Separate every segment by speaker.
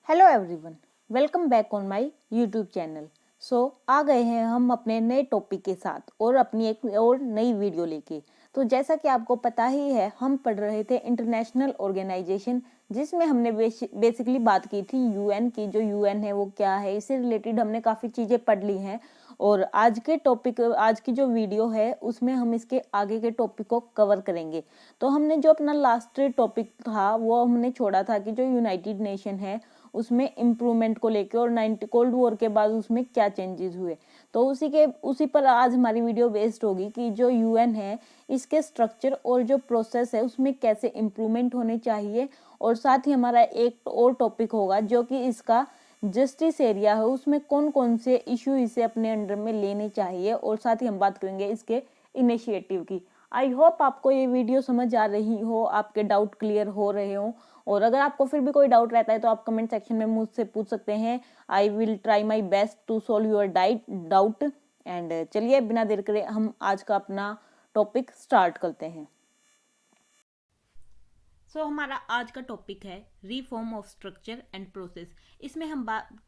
Speaker 1: Hello everyone, welcome back on my YouTube channel. आ गए हैं हम अपने नए टॉपिक के साथ और अपनी एक और नई वीडियो लेके। तो जैसा कि आपको पता ही है, हम पढ़ रहे थे इंटरनेशनल ऑर्गेनाइजेशन, जिसमें हमने बेसिकली बात की थी यूएन की। जो यूएन है वो क्या है, इससे रिलेटेड हमने काफ़ी चीज़ें पढ़ ली हैं। और आज की जो वीडियो है उसमें हम इसके आगे के टॉपिक को कवर करेंगे। तो हमने जो अपना लास्ट टॉपिक था वो हमने छोड़ा था कि जो यूनाइटेड नेशन है उसमें इम्प्रूवमेंट को लेके और कोल्ड वॉर के बाद उसमें क्या चेंजेस हुए। तो उसी पर आज हमारी वीडियो बेस्ड होगी कि जो यूएन है इसके स्ट्रक्चर और जो प्रोसेस है उसमें कैसे इम्प्रूवमेंट होने चाहिए। और साथ ही हमारा एक और टॉपिक होगा जो कि इसका जस्टिस एरिया है, उसमें कौन कौन से इशू इसे अपने अंडर में लेने चाहिए। और साथ ही हम बात करेंगे इसके इनिशिएटिव की। आई होप आपको ये वीडियो समझ आ रही हो, आपके डाउट क्लियर हो रहे हो। और अगर आपको फिर भी कोई डाउट रहता है तो आप कमेंट सेक्शन में मुझसे पूछ सकते हैं। I will try my best to solve your doubt. And चलिए बिना देर करे हम आज का अपना टॉपिक स्टार्ट करते हैं। हमारा आज का टॉपिक है reform of structure and process. इसमें हम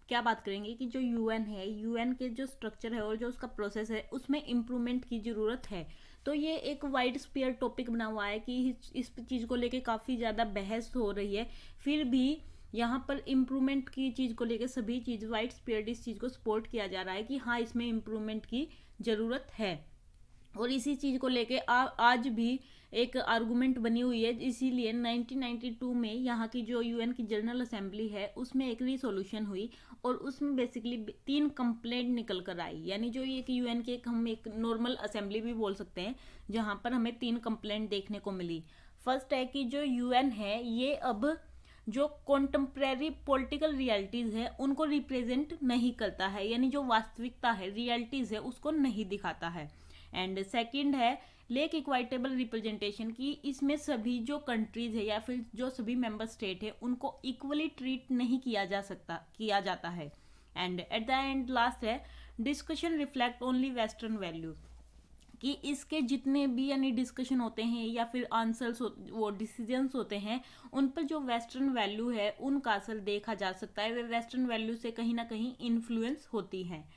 Speaker 1: क्या बात करेंगे कि जो यूएन है, यूएन के जो स्ट्रक्चर है और जो उसका प्रोसेस है उसमें इम्प्रूवमेंट की ज़रूरत है। तो ये एक वाइड स्पीयर टॉपिक बना हुआ है कि इस चीज़ को लेके काफ़ी ज़्यादा बहस हो रही है। फिर भी यहाँ पर इम्प्रूवमेंट की चीज़ को लेके सभी चीज़ वाइड स्पीयर इस चीज़ को सपोर्ट किया जा रहा है कि हाँ, इसमें इम्प्रूवमेंट की ज़रूरत है। और इसी चीज़ को लेके आज भी एक आर्गुमेंट बनी हुई है। इसीलिए 1992 में यहाँ की जो यूएन की जनरल असेंबली है उसमें एक रिसोल्यूशन हुई और उसमें बेसिकली 3 कंप्लेंट निकल कर आई। यानी जो ये कि यूएन की हम एक नॉर्मल असेंबली भी बोल सकते हैं, जहाँ पर हमें 3 कंप्लेंट देखने को मिली। फर्स्ट है कि जो यूएन है ये अब जो कॉन्टेम्प्रेरी पॉलिटिकल रियलिटीज़ है उनको रिप्रेजेंट नहीं करता है, यानी जो वास्तविकता है, रियलिटीज़ है, उसको नहीं दिखाता है। एंड सेकंड है लेक इक्वाइटेबल रिप्रेजेंटेशन की इसमें सभी जो कंट्रीज है या फिर जो सभी मेंबर स्टेट है उनको इक्वली ट्रीट नहीं किया जाता है। And at the end last है discussion reflect only western value, कि इसके जितने भी यानी डिस्कशन होते हैं या फिर आंसर्स वो डिसीजंस होते हैं उन पर जो वेस्टर्न वैल्यू है उनका असर देखा जा सकता है, वे वेस्टर्न वैल्यू से कहीं ना कहीं इन्फ्लुएंस होती हैं।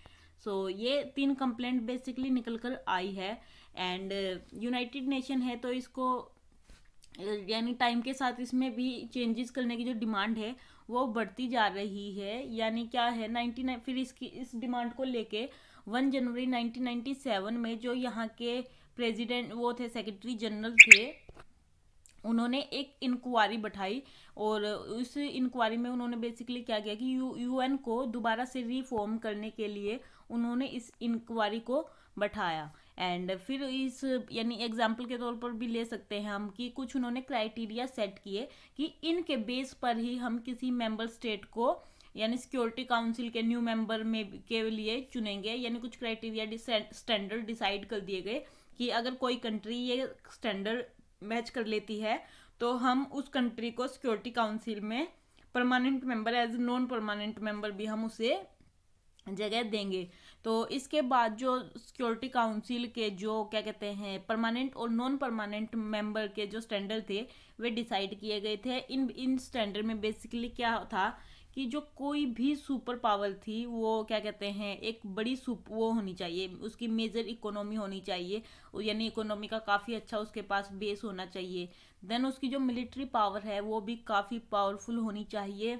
Speaker 1: ये 3 कंप्लेंट बेसिकली निकल कर आई है। एंड यूनाइटेड नेशन है तो इसको यानी टाइम के साथ इसमें भी चेंजेस करने की जो डिमांड है वो बढ़ती जा रही है। यानी क्या है 99 फिर इस डिमांड को लेके 1 जनवरी 1997 में जो यहाँ के प्रेसिडेंट वो थे, सेक्रेटरी जनरल थे, उन्होंने एक इंक्वायरी बैठाई। और उस इंक्वायरी में उन्होंने बेसिकली क्या किया कि यूएन को दोबारा से रिफॉर्म करने के लिए उन्होंने इस इंक्वायरी को बैठाया। एंड फिर इस यानी एग्जाम्पल के तौर पर भी ले सकते हैं हम कि कुछ उन्होंने क्राइटेरिया सेट किए कि इनके बेस पर ही हम किसी मेंबर स्टेट को यानी सिक्योरिटी काउंसिल के न्यू मेंबर में के लिए चुनेंगे। यानी कुछ क्राइटेरिया स्टैंडर्ड डिसाइड कर दिए गए कि अगर कोई कंट्री ये स्टैंडर्ड मैच कर लेती है तो हम उस कंट्री को सिक्योरिटी काउंसिल में permanent member as non permanent member भी हम उसे जगह देंगे। तो इसके बाद जो सिक्योरिटी काउंसिल के जो क्या कहते हैं परमानेंट और नॉन परमानेंट मेंबर के जो स्टैंडर्ड थे वे डिसाइड किए गए थे। इन स्टैंडर्ड में बेसिकली क्या था कि जो कोई भी सुपर पावर थी वो क्या कहते हैं एक बड़ी वो होनी चाहिए, उसकी मेजर इकोनॉमी होनी चाहिए, यानी इकोनॉमी का काफ़ी अच्छा उसके पास बेस होना चाहिए। देन उसकी जो मिलिट्री पावर है वो भी काफ़ी पावरफुल होनी चाहिए।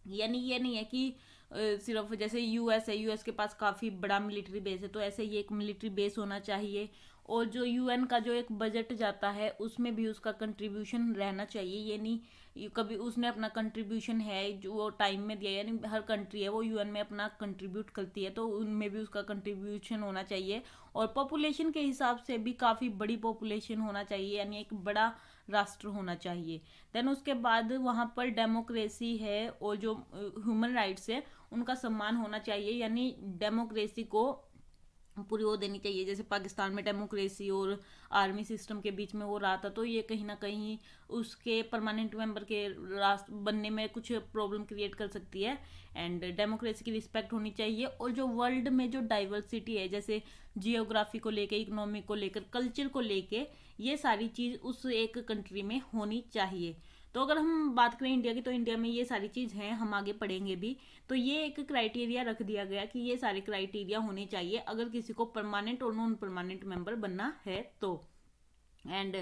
Speaker 1: यानी ये नहीं है कि सिर्फ जैसे यूएस है, यूएस के पास काफ़ी बड़ा मिलिट्री बेस है तो ऐसे ही एक मिलिट्री बेस होना चाहिए। और जो यूएन का जो एक बजट जाता है उसमें भी उसका कंट्रीब्यूशन रहना चाहिए। ये नहीं कभी उसने अपना कंट्रीब्यूशन है जो वो टाइम में दिया, यानी हर कंट्री है वो यूएन में अपना कंट्रीब्यूट करती है तो उनमें भी उसका कंट्रीब्यूशन होना चाहिए। और पॉपुलेशन के हिसाब से भी काफ़ी बड़ी पॉपुलेशन होना चाहिए, यानी एक बड़ा राष्ट्र होना चाहिए। देन उसके बाद वहाँ पर डेमोक्रेसी है और जो ह्यूमन राइट्स है उनका सम्मान होना चाहिए, यानी डेमोक्रेसी को पूरी वो देनी चाहिए। जैसे पाकिस्तान में डेमोक्रेसी और आर्मी सिस्टम के बीच में वो रहा था तो ये कहीं ना कहीं उसके परमानेंट मेंबर के राष्ट्र बनने में कुछ प्रॉब्लम क्रिएट कर सकती है। एंड डेमोक्रेसी की रिस्पेक्ट होनी चाहिए। और जो वर्ल्ड में जो डाइवर्सिटी है जैसे जियोग्राफी को लेके, इकोनॉमी को लेकर, कल्चर को लेके, ये सारी चीज़ उस एक कंट्री में होनी चाहिए। तो अगर हम बात करें इंडिया की, तो इंडिया में ये सारी चीज़ हैं, हम आगे पढ़ेंगे भी। तो ये एक क्राइटेरिया रख दिया गया कि ये सारे क्राइटेरिया होने चाहिए अगर किसी को परमानेंट और नॉन परमानेंट मेंबर बनना है तो। एंड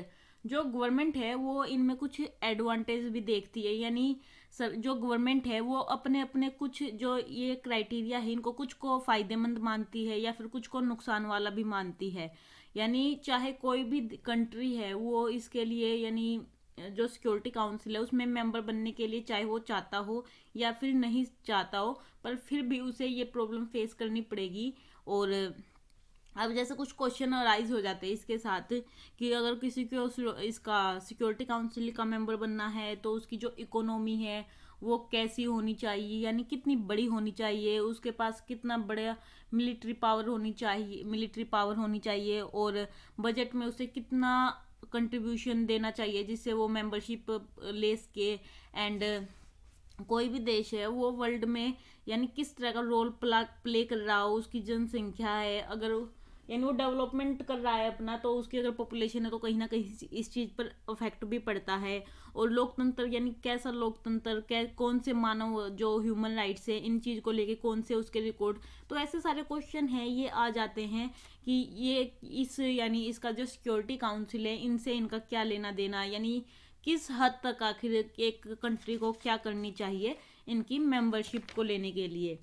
Speaker 1: जो गवर्नमेंट है वो इनमें कुछ एडवांटेज भी देखती है, यानी सर जो गवर्नमेंट है वो अपने अपने कुछ जो ये क्राइटेरिया है इनको कुछ को फायदेमंद मानती है या फिर कुछ को नुकसान वाला भी मानती है। यानी चाहे कोई भी कंट्री है वो इसके लिए, यानी जो सिक्योरिटी काउंसिल है उसमें मेंबर बनने के लिए चाहे वो चाहता हो या फिर नहीं चाहता हो, पर फिर भी उसे ये प्रॉब्लम फेस करनी पड़ेगी। और अब जैसे कुछ क्वेश्चन अराइज हो जाते हैं इसके साथ कि अगर किसी को इसका सिक्योरिटी काउंसिल का मेंबर बनना है तो उसकी जो इकोनॉमी है वो कैसी होनी चाहिए, यानी कितनी बड़ी होनी चाहिए, उसके पास कितना बड़ा मिलिट्री पावर होनी चाहिए और बजट में उसे कितना कंट्रीब्यूशन देना चाहिए जिससे वो मेंबरशिप ले सके। एंड कोई भी देश है वो वर्ल्ड में यानी किस तरह का रोल प्ले कर रहा हो, उसकी जनसंख्या है, अगर यानी वो डेवलपमेंट कर रहा है अपना, तो उसकी अगर पॉपुलेशन है तो कहीं ना कहीं इस चीज़ पर इफेक्ट भी पड़ता है। और लोकतंत्र यानी कैसा लोकतंत्र, कौन से मानव जो ह्यूमन राइट्स है इन चीज़ को लेके कौन से उसके रिकॉर्ड, तो ऐसे सारे क्वेश्चन हैं ये आ जाते हैं कि ये इस यानी इसका जो सिक्योरिटी काउंसिल है इनसे इनका क्या लेना देना, यानी किस हद तक आखिर एक कंट्री को क्या करनी चाहिए इनकी मेंबरशिप को लेने के लिए।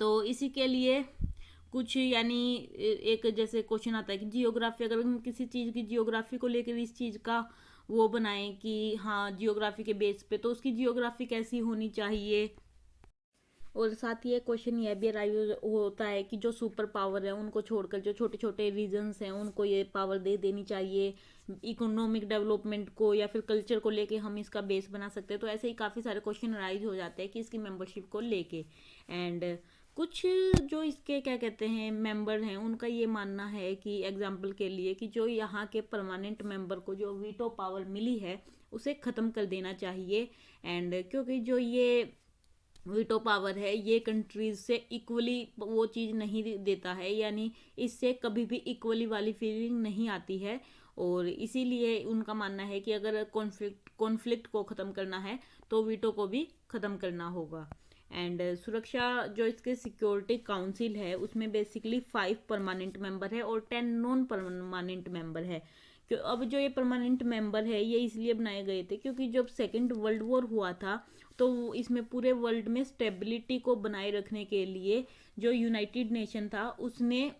Speaker 1: तो इसी के लिए कुछ यानी एक जैसे क्वेश्चन आता है कि जियोग्राफी, अगर हम किसी चीज़ की जियोग्राफी को लेकर इस चीज़ का वो बनाएं कि हाँ जियोग्राफी के बेस पे, तो उसकी जियोग्राफी कैसी होनी चाहिए। और साथ ही एक क्वेश्चन यह भी अराइव होता है कि जो सुपर पावर है उनको छोड़कर जो छोटे छोटे रीजन्स हैं उनको ये पावर दे देनी चाहिए, इकोनॉमिक डेवलपमेंट को या फिर कल्चर को लेके हम इसका बेस बना सकते हैं। तो ऐसे ही काफ़ी सारे क्वेश्चन अराइज हो जाते हैं कि इसकी मेंबरशिप को लेके। एंड कुछ जो इसके क्या कहते हैं मेंबर हैं उनका ये मानना है कि एग्जाम्पल के लिए कि जो यहाँ के परमानेंट मेंबर को जो वीटो पावर मिली है उसे ख़त्म कर देना चाहिए। एंड क्योंकि जो ये वीटो पावर है ये कंट्रीज से इक्वली वो चीज़ नहीं देता है, यानी इससे कभी भी इक्वली वाली फीलिंग नहीं आती है। और इसीलिए उनका मानना है कि अगर कॉन्फ्लिक्ट को ख़त्म करना है तो वीटो को भी ख़त्म करना होगा। एंड सुरक्षा जो इसके सिक्योरिटी काउंसिल है उसमें बेसिकली 5 परमानेंट मेंबर है और 10 नॉन परमानेंट मेंबर है। अब जो ये परमानेंट मेंबर है ये इसलिए बनाए गए थे क्योंकि जब सेकेंड वर्ल्ड वॉर हुआ था तो इसमें पूरे वर्ल्ड में स्टेबिलिटी को बनाए रखने के लिए जो यूनाइटेड नेशन था उसने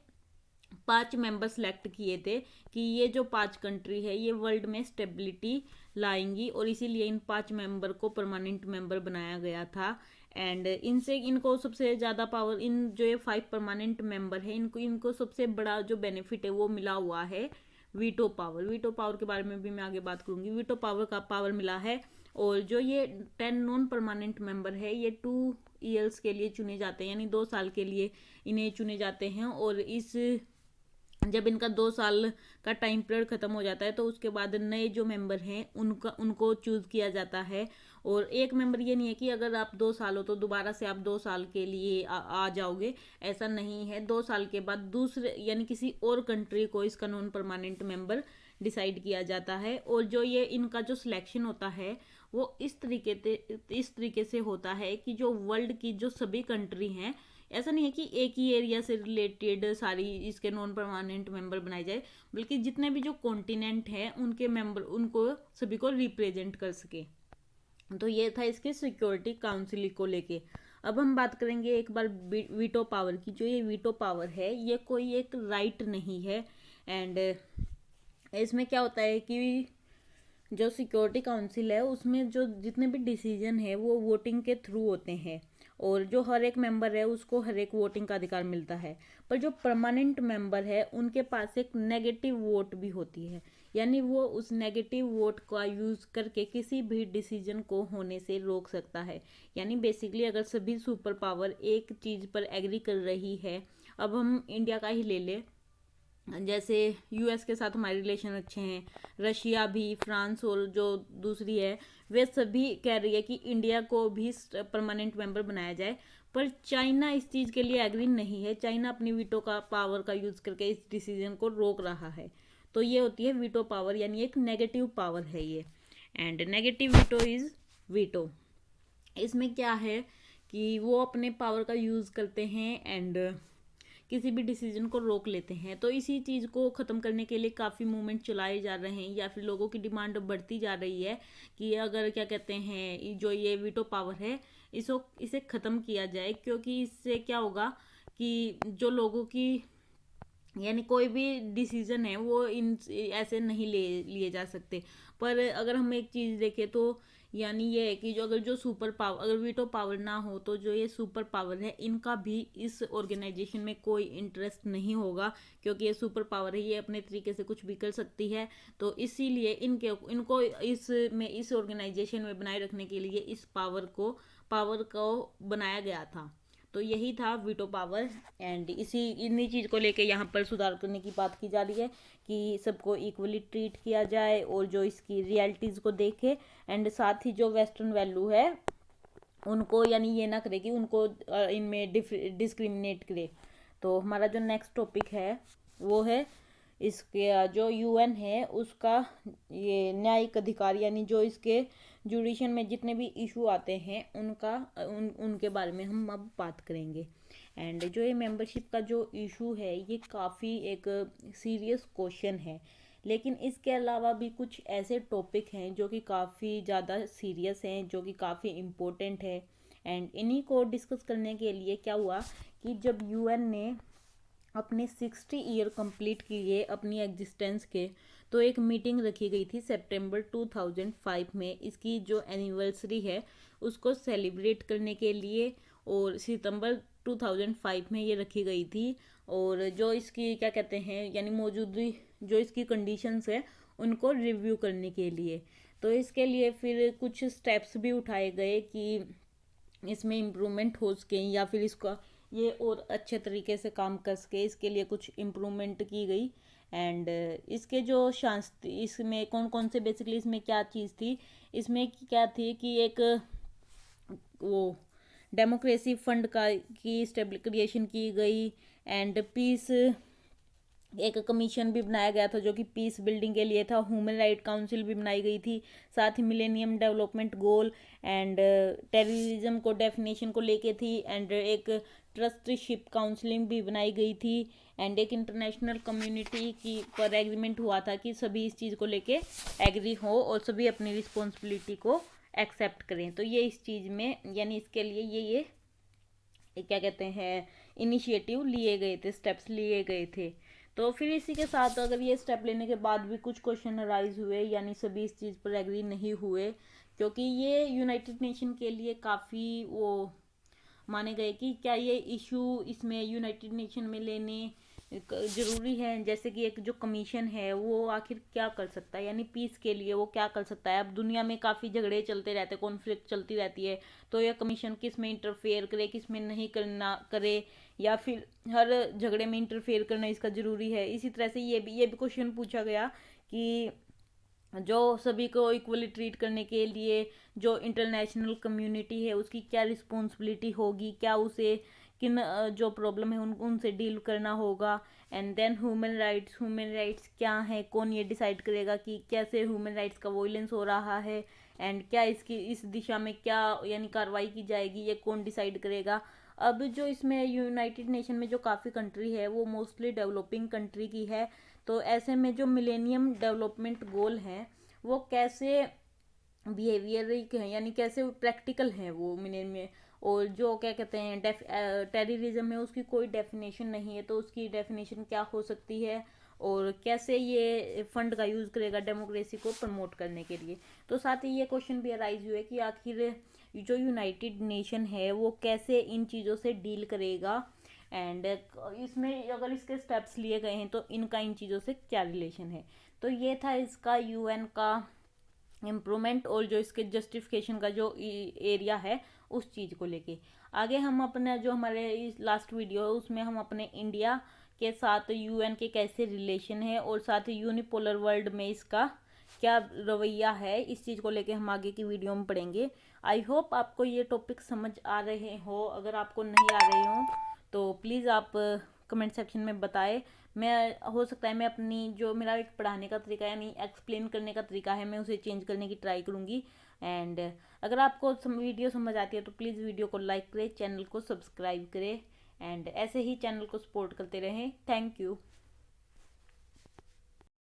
Speaker 1: 5 मेंबर सेलेक्ट किए थे कि ये जो 5 कंट्री है ये वर्ल्ड में स्टेबिलिटी लाएंगी, और इसीलिए इन 5 मेंबर को परमानेंट मेंबर बनाया गया था। एंड इनको सबसे ज़्यादा पावर, इन जो ये 5 परमानेंट मेंबर है इनको सबसे बड़ा जो बेनिफिट है वो मिला हुआ है वीटो पावर के बारे में भी मैं आगे बात करूंगी। वीटो पावर का पावर मिला है। और जो ये 10 नॉन परमानेंट मेंबर है ये 2 ईयर्स के लिए चुने जाते हैं, यानी 2 साल के लिए इन्हें चुने जाते हैं। और जब इनका 2 साल का टाइम पीरियड खत्म हो जाता है तो उसके बाद नए जो मेंबर हैं उनको चूज किया जाता है। और एक मेंबर ये नहीं है कि अगर आप 2 साल हो तो दोबारा से आप 2 साल के लिए आ जाओगे, ऐसा नहीं है। 2 साल के बाद दूसरे यानी किसी और कंट्री को इसका नॉन परमानेंट मेंबर डिसाइड किया जाता है। और जो ये इनका जो सिलेक्शन होता है वो इस तरीके से होता है कि जो वर्ल्ड की जो सभी कंट्री हैं, ऐसा नहीं है कि एक ही एरिया से रिलेटेड सारी इसके नॉन परमानेंट मेंबर बनाए जाए, बल्कि जितने भी जो कॉन्टिनेंट हैं उनके मेंबर उनको सभी को रिप्रेजेंट कर सके। तो ये था इसके सिक्योरिटी काउंसिल को लेके। अब हम बात करेंगे एक बार वीटो पावर की। जो ये वीटो पावर है ये कोई एक राइट नहीं है। एंड इसमें क्या होता है कि जो सिक्योरिटी काउंसिल है उसमें जो जितने भी डिसीजन है वो वोटिंग के थ्रू होते हैं, और जो हर एक मेंबर है उसको हर एक वोटिंग का अधिकार मिलता है। पर जो परमानेंट मेंबर है उनके पास एक नेगेटिव वोट भी होती है, यानी वो उस नेगेटिव वोट का यूज़ करके किसी भी डिसीजन को होने से रोक सकता है। यानी बेसिकली अगर सभी सुपर पावर एक चीज़ पर एग्री कर रही है, अब हम इंडिया का ही ले लें, जैसे यूएस के साथ हमारे रिलेशन अच्छे हैं, रशिया भी, फ्रांस और जो दूसरी है वे सभी कह रही है कि इंडिया को भी परमानेंट मेंबर बनाया जाए, पर चाइना इस चीज़ के लिए एग्री नहीं है। चाइना अपनी वीटो का पावर का यूज़ करके इस डिसीजन को रोक रहा है। तो ये होती है वीटो पावर, यानी एक नेगेटिव पावर है ये। And negative veto is veto. इसमें क्या है कि वो अपने पावर का यूज़ करते हैं एंड किसी भी डिसीजन को रोक लेते हैं। तो इसी चीज़ को ख़त्म करने के लिए काफ़ी मूवमेंट चलाए जा रहे हैं या फिर लोगों की डिमांड बढ़ती जा रही है कि अगर क्या कहते हैं जो ये वीटो पावर है इसे ख़त्म किया जाए, क्योंकि इससे क्या होगा कि जो लोगों की यानी कोई भी डिसीजन है वो इन ऐसे नहीं ले लिए जा सकते। पर अगर हम एक चीज़ देखें तो यानी ये है कि जो अगर जो सुपर पावर अगर वीटो पावर ना हो तो जो ये सुपर पावर है इनका भी इस ऑर्गेनाइजेशन में कोई इंटरेस्ट नहीं होगा, क्योंकि ये सुपर पावर है, ये अपने तरीके से कुछ भी कर सकती है। तो इसीलिए इनको इस ऑर्गेनाइजेशन में बनाए रखने के लिए इस पावर को बनाया गया था। तो यही था वीटो पावर एंड इन्हीं चीज़ को लेके यहाँ पर सुधार करने की बात की जा रही है कि सबको इक्वली ट्रीट किया जाए और जो इसकी रियलिटीज़ को देखे एंड साथ ही जो वेस्टर्न वैल्यू है उनको यानी ये ना करे कि उनको इनमें डिस्क्रिमिनेट करे। तो हमारा जो नेक्स्ट टॉपिक है वो है इसके जो यूएन है उसका ये न्यायिक अधिकार, यानी जो इसके जुडिशन में जितने भी इशू आते हैं उनके बारे में हम अब बात करेंगे। एंड जो ये मेंबरशिप का जो इशू है ये काफ़ी एक सीरियस क्वेश्चन है, लेकिन इसके अलावा भी कुछ ऐसे टॉपिक हैं जो कि काफ़ी ज़्यादा सीरियस हैं, जो कि काफ़ी इम्पोर्टेंट है। एंड इन्हीं को डिस्कस करने के लिए क्या हुआ कि जब यूएन ने अपने 60 ईयर कंप्लीट किए अपनी एग्जिस्टेंस के, तो एक मीटिंग रखी गई थी सितंबर 2005 में। इसकी जो एनिवर्सरी है उसको सेलिब्रेट करने के लिए और सितंबर 2005 में ये रखी गई थी। और जो इसकी क्या कहते हैं यानी मौजूदा जो इसकी कंडीशंस है उनको रिव्यू करने के लिए, तो इसके लिए फिर कुछ स्टेप्स भी उठाए गए कि इसमें इम्प्रूवमेंट हो सके या फिर इसका ये और अच्छे तरीके से काम कर सके, इसके लिए कुछ इम्प्रूवमेंट की गई। एंड इसके जो शास्त्र इसमें कौन कौन से बेसिकली इसमें क्या चीज़ थी, इसमें क्या थी कि एक वो डेमोक्रेसी फंड की क्रिएशन की गई एंड पीस एक कमीशन भी बनाया गया था जो कि पीस बिल्डिंग के लिए था। ह्यूमन राइट काउंसिल भी बनाई गई थी, साथ ही millennium development goal and terrorism को डेफिनेशन को लेके थी एंड एक ट्रस्टशिप काउंसलिंग भी बनाई गई थी एंड एक इंटरनेशनल कम्युनिटी की पर एग्रीमेंट हुआ था कि सभी इस चीज़ को लेके एग्री हो और सभी अपनी रिस्पॉन्सिबिलिटी को एक्सेप्ट करें। तो ये इस चीज़ में यानी इसके लिए ये क्या कहते हैं इनिशिएटिव लिए गए थे, स्टेप्स लिए गए थे। तो फिर इसी के साथ अगर ये स्टेप लेने के बाद भी कुछ क्वेश्चन अराइज हुए यानी सभी इस चीज़ पर एग्री नहीं हुए, क्योंकि ये यूनाइटेड नेशन के लिए काफ़ी वो माने गए कि क्या ये इशू इसमें यूनाइटेड नेशन में लेने ज़रूरी है। जैसे कि एक जो कमीशन है वो आखिर क्या कर सकता है, यानी पीस के लिए वो क्या कर सकता है। अब दुनिया में काफ़ी झगड़े चलते रहते हैं, कॉन्फ्लिक्ट चलती रहती है, तो ये कमीशन किस में इंटरफेयर करे किस में नहीं करना करे, या फिर हर झगड़े में इंटरफेयर करना इसका ज़रूरी है। इसी तरह से ये भी क्वेश्चन पूछा गया कि जो सभी को इक्वली ट्रीट करने के लिए जो इंटरनेशनल कम्युनिटी है उसकी क्या रिस्पॉन्सिबिलिटी होगी, क्या उसे किन जो प्रॉब्लम है उनसे डील करना होगा। एंड देन ह्यूमन राइट्स क्या है, कौन ये डिसाइड करेगा कि कैसे ह्यूमन राइट्स का वॉयलेंस हो रहा है एंड क्या इसकी इस दिशा में क्या यानी कार्रवाई की जाएगी, ये कौन डिसाइड करेगा। अब जो इसमें यूनाइटेड नेशन में जो काफ़ी कंट्री है वो मोस्टली डेवलपिंग कंट्री की है, तो ऐसे में जो मिलेनियम डेवलपमेंट गोल हैं वो कैसे बिहेवियरिक हैं यानी कैसे प्रैक्टिकल हैं वो मिलेनियम में। और जो क्या कहते हैं टेररिज्म है उसकी कोई डेफिनेशन नहीं है, तो उसकी डेफिनेशन क्या हो सकती है और कैसे ये फंड का यूज़ करेगा डेमोक्रेसी को प्रमोट करने के लिए। तो साथ ही ये क्वेश्चन भी अराइज हुए कि आखिर जो यूनाइटेड नेशन है वो कैसे इन चीज़ों से डील करेगा एंड इसमें अगर इसके स्टेप्स लिए गए हैं तो इनका इन चीज़ों से क्या रिलेशन है। तो ये था इसका यूएन का इम्प्रूवमेंट और जो इसके जस्टिफिकेशन का जो एरिया है उस चीज़ को लेके। आगे हम अपना जो हमारे लास्ट वीडियो है उसमें हम अपने इंडिया के साथ यूएन के कैसे रिलेशन है और साथ ही यूनिपोलर वर्ल्ड में इसका क्या रवैया है इस चीज़ को लेके हम आगे की वीडियो में पढ़ेंगे। आई होप आपको ये टॉपिक समझ आ रहे हो, अगर आपको नहीं आ रहे हो तो प्लीज़ आप कमेंट सेक्शन में बताएं, मैं हो सकता है मैं अपनी जो मेरा एक पढ़ाने का तरीका यानी एक्सप्लेन करने का तरीका है मैं उसे चेंज करने की ट्राई करूँगी। एंड अगर आपको वीडियो समझ आती है तो प्लीज़ वीडियो को लाइक करें, चैनल को सब्सक्राइब करें एंड ऐसे ही चैनल को सपोर्ट करते रहें। Thank you.